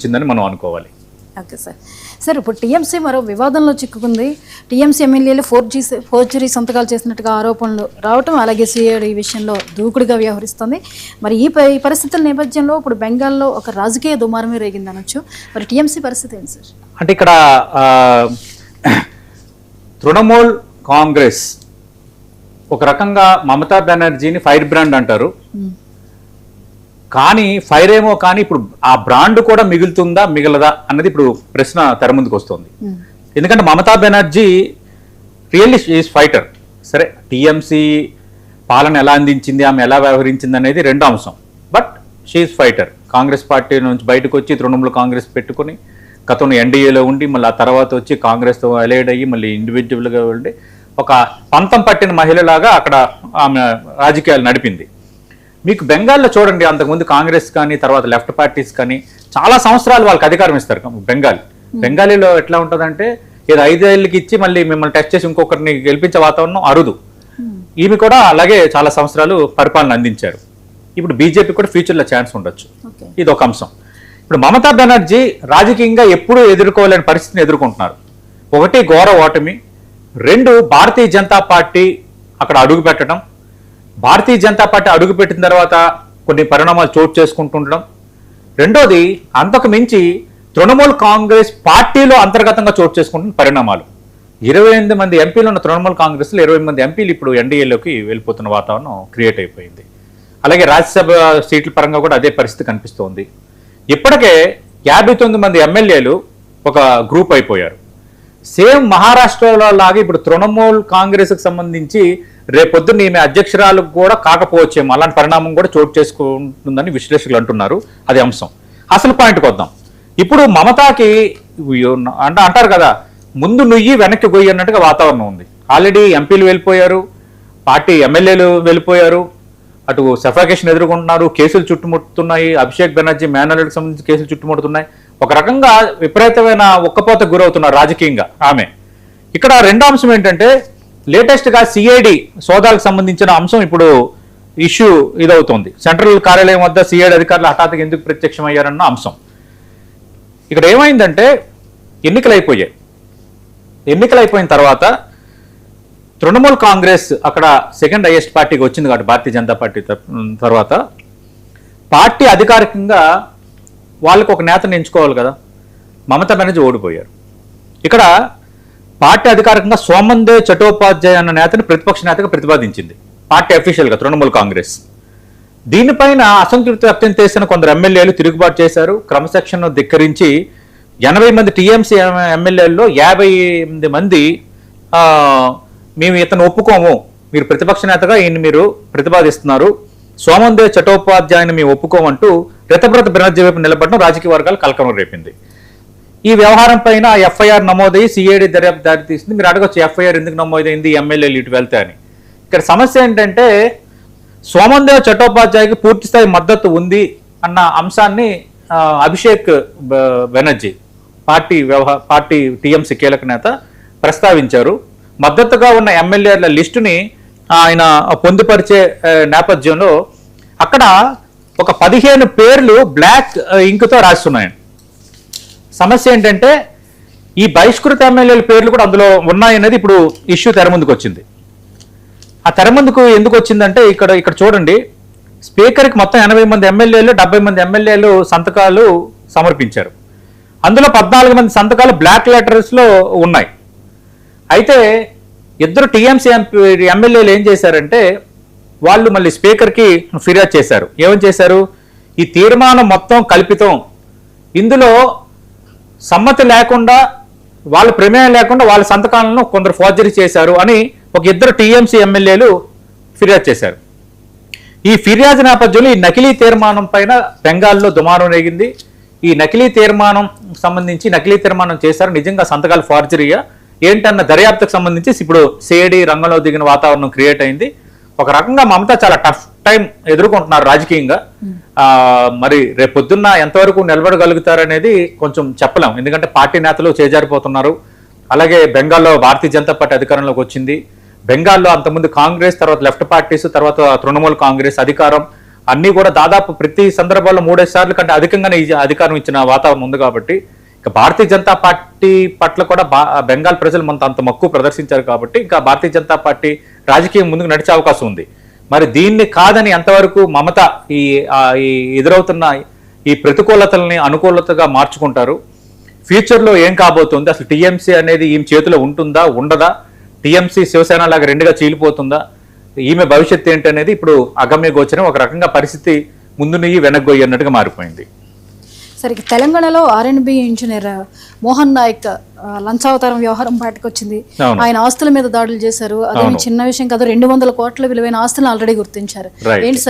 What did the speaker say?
వచ్చిందని మనం అనుకోవాలి. Okay sir. సార్ ఇప్పుడు టీఎంసీ మరో వివాదంలో చిక్కుకుంది. టీఎంసీ ఎమ్మెల్యేలు ఫోర్జరీ సంతకాలు చేసినట్టుగా ఆరోపణలు రావటం, అలాగే సిఐడి ఈ విషయంలో దూకుడుగా వ్యవహరిస్తుంది. మరి ఈ పరిస్థితుల నేపథ్యంలో ఇప్పుడు బెంగాల్లో ఒక రాజకీయ దుమారమే రేగింది అనొచ్చు. మరి టీఎంసీ పరిస్థితి ఏంటి సార్? అంటే ఇక్కడ తృణమూల్ కాంగ్రెస్ ఒక రకంగా మమతా బెనర్జీని ఫైర్ బ్రాండ్ అంటారు. కానీ ఫైర్ ఏమో కానీ ఇప్పుడు ఆ బ్రాండ్ కూడా మిగులుతుందా మిగలదా అన్నది ఇప్పుడు ప్రశ్న తెర ముందుకు వస్తుంది. ఎందుకంటే Mamata Banerjee really is fighter. సరే, టీఎంసీ పాలన ఎలా అందించింది, ఆమె ఎలా వ్యవహరించింది అనేది రెండో అంశం. But she is fighter. Congress party నుంచి బయటకు వచ్చి తృణమూల్ కాంగ్రెస్ పెట్టుకుని గతంలో ఎన్డీఏలో ఉండి మళ్ళీ ఆ తర్వాత వచ్చి కాంగ్రెస్తో అలైడ్ అయ్యి మళ్ళీ ఇండివిజువల్గా ఉండి ఒక పంతం పట్టిన మహిళలాగా అక్కడ ఆమె రాజకీయాలు నడిపింది. మీకు బెంగాల్లో చూడండి, అంతకుముందు కాంగ్రెస్ కానీ తర్వాత లెఫ్ట్ పార్టీస్ కానీ చాలా సంవత్సరాలు వాళ్ళకి అధికారం ఇస్తారు. బెంగాలీలో ఎట్లా ఉంటుందంటే ఏదో 5 ఏళ్ళకి ఇచ్చి మళ్ళీ మిమ్మల్ని టెస్ట్ చేసి ఇంకొకరిని గెలిపించే వాతావరణం అరుదు. ఈమె కూడా అలాగే చాలా సంవత్సరాలు పరిపాలన అందించారు. ఇప్పుడు బీజేపీ కూడా ఫ్యూచర్లో ఛాన్స్ ఉండొచ్చు. ఇది ఒక అంశం. ఇప్పుడు మమతా బెనర్జీ రాజకీయంగా ఎప్పుడూ ఎదుర్కోలేని పరిస్థితిని ఎదుర్కొంటున్నారు. ఒకటి ఘోర ఓటమి, 2 భారతీయ జనతా పార్టీ అక్కడ అడుగు పెట్టడం, భారతీయ జనతా పార్టీ అడుగుపెట్టిన తర్వాత కొన్ని పరిణామాలు చోటు చేసుకుంటుండడం, రెండోది అంతకు మించి తృణమూల్ కాంగ్రెస్ పార్టీలో అంతర్గతంగా చోటు చేసుకుంటున్న పరిణామాలు. 28 మంది ఎంపీలు ఉన్న తృణమూల్ కాంగ్రెస్లో 20 మంది ఎంపీలు ఇప్పుడు ఎన్డీఏలోకి వెళ్ళిపోతున్న వాతావరణం క్రియేట్ అయిపోయింది. అలాగే రాజ్యసభ సీట్ల పరంగా కూడా అదే పరిస్థితి కనిపిస్తోంది. ఇప్పటికే 59 మంది ఎమ్మెల్యేలు ఒక గ్రూప్ అయిపోయారు. సేమ్ మహారాష్ట్రలో లాగా ఇప్పుడు తృణమూల్ కాంగ్రెస్కి సంబంధించి రేపొద్దున ఈమె అధ్యక్షురాలకు కూడా కాకపోవచ్చేమో, అలాంటి పరిణామం కూడా చోటు చేసుకుంటుందని విశ్లేషకులు అంటున్నారు. అది అంశం. అసలు పాయింట్కి వద్దాం. ఇప్పుడు మమతాకి అంటారు కదా, ముందు నుయ్యి వెనక్కి గొయ్యి అన్నట్టుగా వాతావరణం ఉంది. ఆల్రెడీ ఎంపీలు వెళ్ళిపోయారు, పార్టీ ఎమ్మెల్యేలు వెళ్ళిపోయారు, అటు సఫాకేషన్ ఎదుర్కొంటున్నారు, కేసులు చుట్టుముట్టుతున్నాయి, అభిషేక్ బెనర్జీ మేనల్కి సంబంధించి కేసులు చుట్టుముడుతున్నాయి. ఒక రకంగా విపరీతమైన ఉక్కపోతకు గురవుతున్నారు రాజకీయంగా ఆమె. ఇక్కడ రెండో అంశం ఏంటంటే లేటెస్ట్గా సిఐడి సోదాలకు సంబంధించిన అంశం ఇప్పుడు ఇష్యూ ఇదవుతోంది. సెంట్రల్ కార్యాలయం వద్ద సిఐడి అధికారులు హఠాత్తుగా ఎందుకు ప్రత్యక్షమయ్యారన్న అంశం. ఇక్కడ ఏమైందంటే ఎన్నికలైపోయిన తర్వాత తృణమూల్ కాంగ్రెస్ అక్కడ సెకండ్ హైయెస్ట్ పార్టీకి వచ్చింది కాబట్టి భారతీయ జనతా పార్టీ తర్వాత పార్టీ అధికారికంగా వాళ్ళకు ఒక నేతను ఎంచుకోవాలి కదా. మమతా బెనర్జీ ఓడిపోయారు. ఇక్కడ పార్టీ అధికారికంగా సోమందే చటోపాధ్యాయ అన్న నేతను ప్రతిపక్ష నేతగా ప్రతిపాదించింది పార్టీ అఫీషియల్గా తృణమూల్ కాంగ్రెస్. దీనిపైన అసంతృప్తి వ్యక్తం చేసిన కొందరు ఎమ్మెల్యేలు తిరుగుబాటు చేశారు. క్రమశిక్షణను ధిక్కరించి 80 మంది టీఎంసీ ఎమ్మెల్యేల్లో 58 మంది మేము ఇతను ఒప్పుకోము, మీరు ప్రతిపక్ష నేతగా ఈయన మీరు ప్రతిపాదిస్తున్నారు, సోమందే చటోపాధ్యాయని మేము ఒప్పుకోమంటూ రితబ్రత బెనర్జీ వైపు నిలబడడం రాజకీయ వర్గాలు కలకలం రేపింది. ఈ వ్యవహారం పైన ఎఫ్ఐఆర్ నమోదయ్యి సిఐడి దర్యాప్తు దారి తీసింది. మీరు అడగొచ్చు ఎఫ్ఐఆర్ ఎందుకు నమోదైంది, ఎమ్మెల్యేలు ఇటు వెళ్తే అని. ఇక్కడ సమస్య ఏంటంటే సోమందే చటోపాధ్యాయకి పూర్తిస్థాయి మద్దతు ఉంది అన్న అంశాన్ని అభిషేక్ బెనర్జీ పార్టీ టీఎంసీ కీలక నేత ప్రస్తావించారు. మద్దతుగా ఉన్న ఎమ్మెల్యేల లిస్టుని ఆయన పొందుపరిచే నేపథ్యంలో అక్కడ ఒక 15 పేర్లు బ్లాక్ ఇంకుతో రాస్తున్నాయండి. సమస్య ఏంటంటే ఈ బహిష్కృత ఎమ్మెల్యేల పేర్లు కూడా అందులో ఉన్నాయనేది ఇప్పుడు ఇష్యూ తెర ముందుకు వచ్చింది. ఆ తెర ముందుకు ఎందుకు వచ్చిందంటే ఇక్కడ చూడండి, స్పీకర్కి మొత్తం 80 మంది ఎమ్మెల్యేలు 70 మంది ఎమ్మెల్యేలు సంతకాలు సమర్పించారు. అందులో 14 మంది సంతకాలు బ్లాక్ లెటర్స్లో ఉన్నాయి. అయితే 2 టీఎంసీ ఎమ్మెల్యేలు ఏం చేశారంటే వాళ్ళు మళ్ళీ స్పీకర్కి ఫిర్యాదు చేశారు. ఏమని చేశారు, ఈ తీర్మానం మొత్తం కల్పితం, ఇందులో సమ్మతి లేకుండా వాళ్ళ ప్రమేయం లేకుండా వాళ్ళ సంతకాలను కొందరు ఫోర్జరీ చేశారు అని ఒక 2 టీఎంసీ ఎమ్మెల్యేలు ఫిర్యాదు చేశారు. ఈ ఫిర్యాదు నేపథ్యంలో ఈ నకిలీ తీర్మానం పైన బెంగాల్లో దుమారం రేగింది. ఈ నకిలీ తీర్మానం చేశారు, నిజంగా సంతకాలు ఫోర్జరీయా ఏంటన్న దర్యాప్తుకు సంబంధించి ఇప్పుడు సిఐడి రంగంలో దిగిన వాతావరణం క్రియేట్ అయింది. ఒక రకంగా మమతా చాలా టఫ్ టైం ఎదుర్కొంటున్నారు రాజకీయంగా. మరి రేపు పొద్దున్న ఎంతవరకు నిలబడగలుగుతారనేది కొంచెం చెప్పలేం. ఎందుకంటే పార్టీ నేతలు చేజారిపోతున్నారు. అలాగే బెంగాల్లో భారతీయ జనతా పార్టీ అధికారంలోకి వచ్చింది. బెంగాల్లో అంతకుముందు కాంగ్రెస్, తర్వాత లెఫ్ట్ పార్టీస్, తర్వాత తృణమూల్ కాంగ్రెస్ అధికారం అన్నీ కూడా దాదాపు ప్రతి సందర్భంలో 3-5 సార్లు కంటే అధికంగానే ఈ అధికారం ఇచ్చిన వాతావరణం ఉంది కాబట్టి ఇక భారతీయ జనతా పార్టీ పట్ల కూడా బెంగాల్ ప్రజలు మనతో అంత మక్కువ ప్రదర్శించారు కాబట్టి ఇంకా భారతీయ జనతా పార్టీ రాజకీయం ముందుకు నడిచే అవకాశం ఉంది. మరి దీన్ని కాదని ఎంతవరకు మమత ఈ ఎదురవుతున్న ఈ ప్రతికూలతల్ని అనుకూలతగా మార్చుకుంటారు, ఫ్యూచర్లో ఏం కాబోతుంది, అసలు టీఎంసీ అనేది ఈమె చేతిలో ఉంటుందా ఉండదా, టీఎంసీ శివసేన లాగా రెండుగా చీలిపోతుందా, ఈమె భవిష్యత్తు ఏంటనేది ఇప్పుడు అగమ్య గోచరం. ఒక రకంగా పరిస్థితి ముందు నెయ్యి వెనక్కి అన్నట్టుగా మారిపోయింది. సరే, తెలంగాణలో ఆర్ఎండ్బి ఇంజనీర్ మోహన్ నాయక్ లంచావతారం వ్యవహారం బయటకు వచ్చింది. ఆయన ఆస్తుల మీద దాడులు చేశారు. అదేమి చిన్న విషయం కాదు. 200 కోట్ల విలువైన ఆస్తులను ఆల్రెడీ గుర్తించారు. ఏంటి సార్